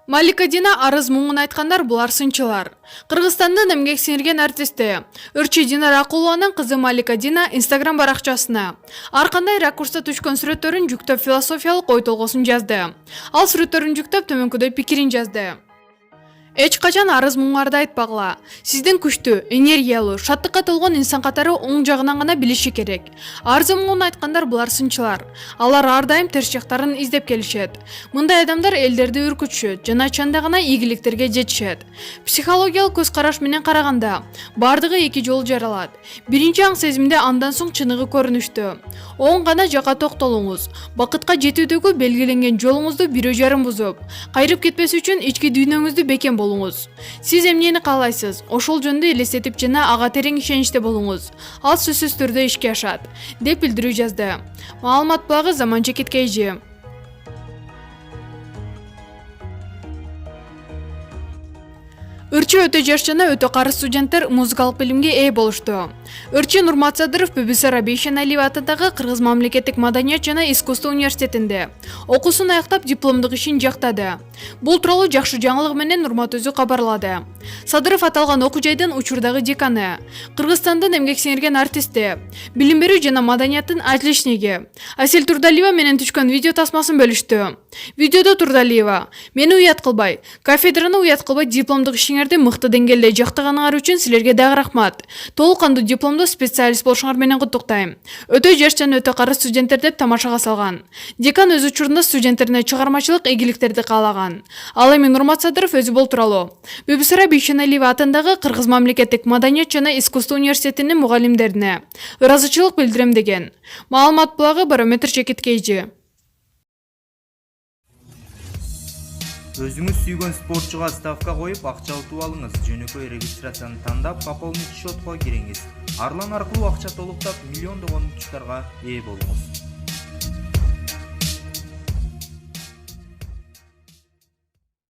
Малика Дина арыз мұңын айтқандар бұлар сынчылар. Қырғызстандың эмгек сіңірген артисті Үрчи Динар Акулованың қызы Малика Дина Инстаграм барақчасына арқандай ракурста түшкөн сүрөттөрүн жүктөп философиялык ой толгосун жазды. Ал сүрөттөрүн жүктөп төмөнкүдөй пикирин жазды. Эч качан арыз мұңарды айтпагыла. Сиздин күчтүү, энергиялуу, шаттыкка толгон инсан катары оң жагынан гана билиши керек. Арыз мұңын айткандар булар сынчылар. Алар ар дайым терс жактарын издеп келишет. Мындай адамдар элдерди үркүтүшөт жана чанда гана ийгиликтерге жетишет. Психологиялык көз караш менен караганда бардыгы эки жол жаралат. Биринчи аң сезимде, андан соң чыныгы көрүнүштө. Оң гана жака токтолуңуз. Бакытка жетүүдөгү белгиленген жолуңузду бирөө жарым бузуп, кайрып кетпес үчүн ички дүйнөңүздү бекем болуңуз. Сиз эмнени каалайсыз? Ошол жөнүндө элестетип жана ага терең ишеничте болуңуз. Ал сөзсүз түрдө ишке ашат, деп билдирүү жазды. Маалымат булагы Заман Чекиткейжи. Үрчи өтө жаш жана өтө карыс студенттер музыкалык билимге ээ болушту. Үрчи Нурмат Садыров Бибиса Раби Шеналиева атындагы Кыргыз мамлекеттик маданият жана искусство университетинде окуусун аяктап дипломдук ишин жактады. Бул тууралуу жакшы жаңылык менен Нурмат өзү кабарлады. Садыров аталган окуу жайдын учурдагы деканы, Кыргызстандын эмгек сиңирген артисти, билим берүү жана маданияттын отличниги Асель Турдалиева менен түшкөн видео тасмасын бөлүштү. Видеодо Турдалиева: "Мени уят кылбай, кафедраны уят кылбай дипломдук ишиңерди мыкты деңгээлде жактаганыңар үчүн силерге дагы рахмат. Толук кандуу дипломдо специалист болушуңар менен куттуктайм. Өтө жаш жана өтө карыс студенттер" деп тамашага салган. Декан өз учурунда студенттерине чыгармачылык ийгиликтерди каалаган. Ал эми Нурмат Садыров өзү бул тууралуу Бибиса Раби Шеналиева атындагы Кыргыз мамлекеттик маданият жана искусство университетинин мугалимдерине ыраазычылык билдирем деген. Маалымат булагы Барометр Чекиткейжи. Өзүңүз сүйгөн спортчуга ставка коюп акча утуп алыңыз. Жөнөкөй регистрацияны тандап, пополнить счетко кириңиз. Арлан аркылуу акча толуктап, миллиондогон утуштарга ээ болуңуз.